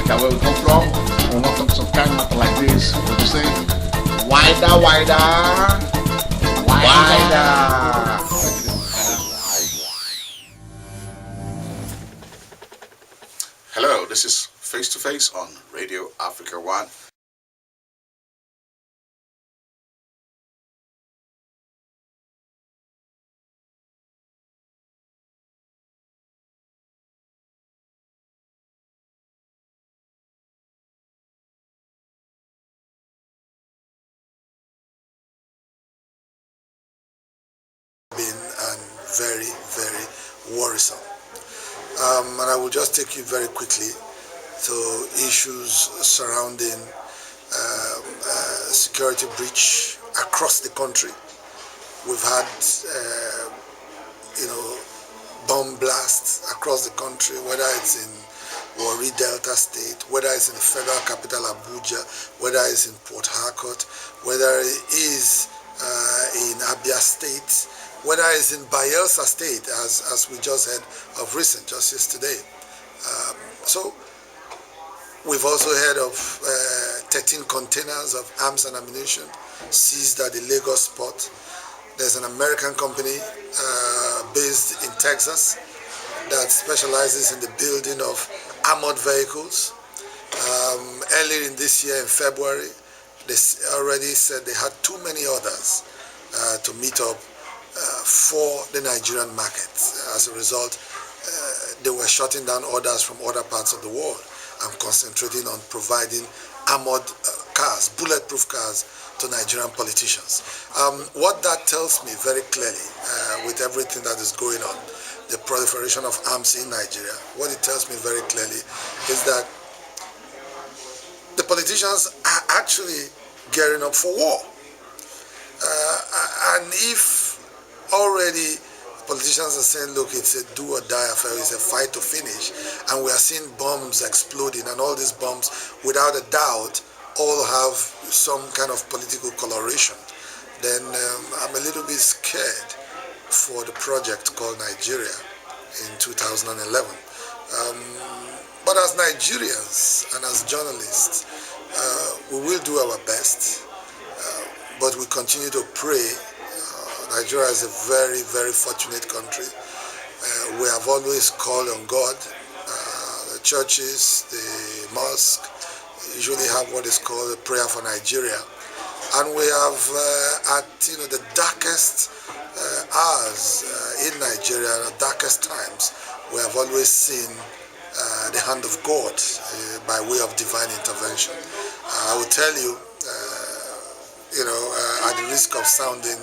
Africa, where we come from, we'll not talk some kind of like this. We'll say, wider, wider, wider. Hello, this is Face to Face on Radio Africa 1. And very, very worrisome. And I will just take you very quickly to issues surrounding security breach across the country. We've had, bomb blasts across the country, whether it's in Warri Delta State, whether it's in the federal capital Abuja, whether it's in Port Harcourt, whether it is in Abia State, whether it's in Bayelsa State, as we just heard of recent, just yesterday. So we've also heard of 13 containers of arms and ammunition seized at the Lagos port. There's an American company based in Texas that specializes in the building of armored vehicles. Earlier in this year, in February, they already said they had too many orders to meet up for the Nigerian market. As a result, they were shutting down orders from other parts of the world and concentrating on providing armored cars, bulletproof cars, to Nigerian politicians. What that tells me very clearly, with everything that is going on, the proliferation of arms in Nigeria, what it tells me very clearly is that the politicians are actually gearing up for war. And if already politicians are saying, look, it's a do or die affair, it's a fight to finish, and we are seeing bombs exploding, and all these bombs, without a doubt, all have some kind of political coloration, then I'm a little bit scared for the project called Nigeria in 2011. But as Nigerians and as journalists, we will do our best, but we continue to pray. Nigeria is a very, very fortunate country. We have always called on God. The churches, the mosque, usually have what is called a prayer for Nigeria. And we have, at the darkest hours in Nigeria, the darkest times, we have always seen the hand of God by way of divine intervention. I will tell you, at the risk of sounding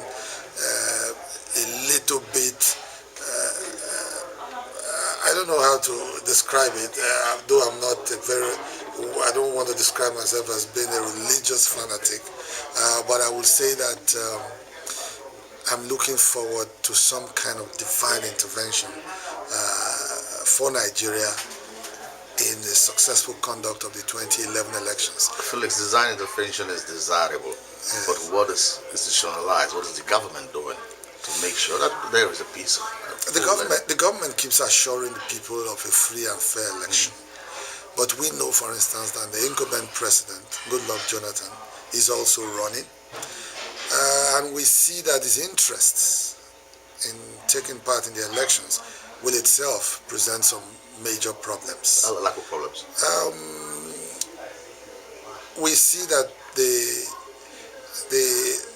a little bit, I don't know how to describe it, though I'm not I don't want to describe myself as being a religious fanatic, but I will say that I'm looking forward to some kind of divine intervention for Nigeria in the successful conduct of the 2011 elections. Felix, design intervention is desirable, yes. But what is institutionalized? What is the government doing to make sure that there is a peace? The government keeps assuring the people of a free and fair election. But we know, for instance, that the incumbent president, Goodluck Jonathan, is also running. And we see that his interests in taking part in the elections will itself present some major problems. A lack of problems. We see that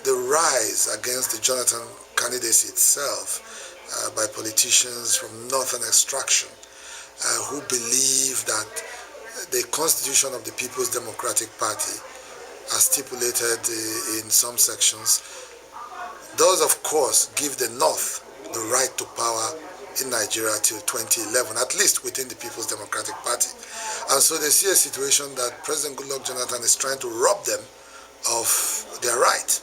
the rise against the Jonathan candidacy itself by politicians from northern extraction who believe that the constitution of the People's Democratic Party, as stipulated in some sections, does of course give the North the right to power in Nigeria till 2011, at least within the People's Democratic Party. And so they see a situation that President Goodluck Jonathan is trying to rob them of their right.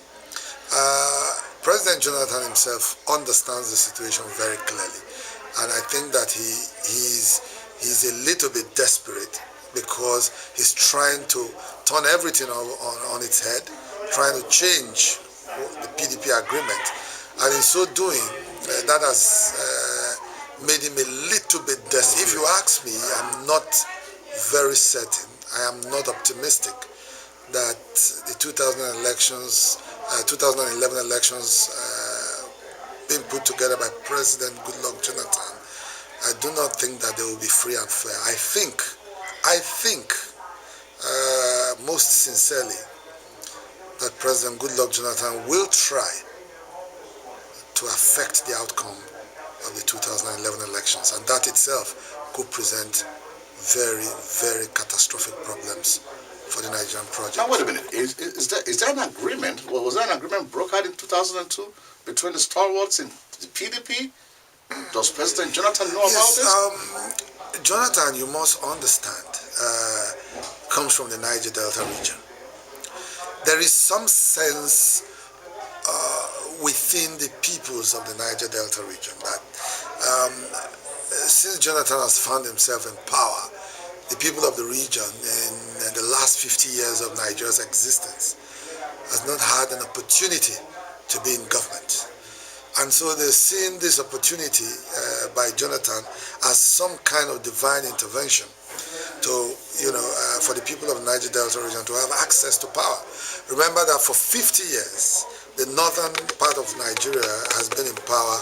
President Jonathan himself understands the situation very clearly, and I think that he's a little bit desperate because he's trying to turn everything on its head, trying to change the PDP agreement, and in so doing, that has made him a little bit desperate. If you ask me, I'm not very certain I am not optimistic that the 2011 elections being put together by President Goodluck Jonathan, I do not think that they will be free and fair. I think, most sincerely, that President Goodluck Jonathan will try to affect the outcome of the 2011 elections, and that itself could present very, very catastrophic problems for the Nigerian project. Now, wait a minute. Is there an agreement? Well, was there an agreement brokered in 2002 between the stalwarts in the PDP? Does President Jonathan know about this? Jonathan, you must understand, comes from the Niger Delta region. There is some sense within the peoples of the Niger Delta region that since Jonathan has found himself in power, the people of the region in the last 50 years of Nigeria's existence has not had an opportunity to be in government. And so they're seeing this opportunity by Jonathan as some kind of divine intervention to, for the people of the Niger Delta region to have access to power. Remember that for 50 years, the northern part of Nigeria has been in power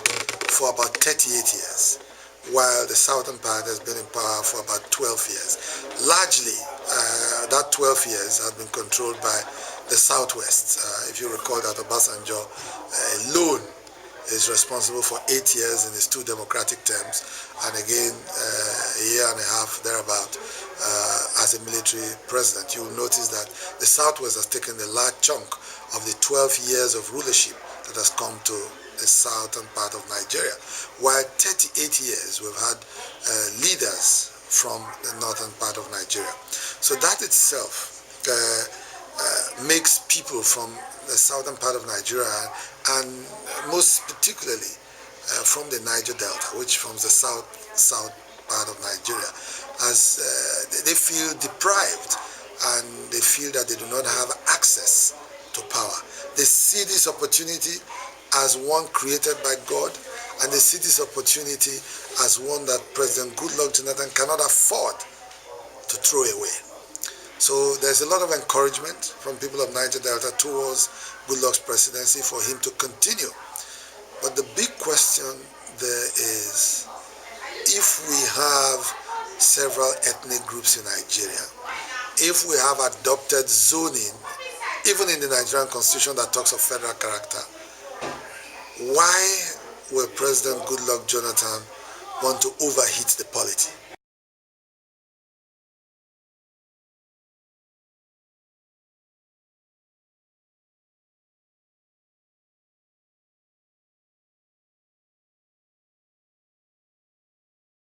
for about 38 years, while the southern part has been in power for about 12 years. Largely, that 12 years has been controlled by the southwest. If you recall that Obasanjo alone is responsible for 8 years in his 2 democratic terms, and again a year and a half thereabout as a military president. You will notice that the Southwest has taken a large chunk of the 12 years of rulership that has come to the southern part of Nigeria, while 38 years we've had leaders from the northern part of Nigeria. So that itself makes people from the southern part of Nigeria, and most particularly from the Niger Delta, which forms the south part of Nigeria, as they feel deprived and they feel that they do not have access to power. They see this opportunity as one created by God, and they see this opportunity as one that President Goodluck Jonathan cannot afford to throw away. So there's a lot of encouragement from people of Niger Delta towards Goodluck's presidency for him to continue. But the big question there is, if we have several ethnic groups in Nigeria, if we have adopted zoning, even in the Nigerian constitution that talks of federal character, why will President Goodluck Jonathan want to overheat the polity?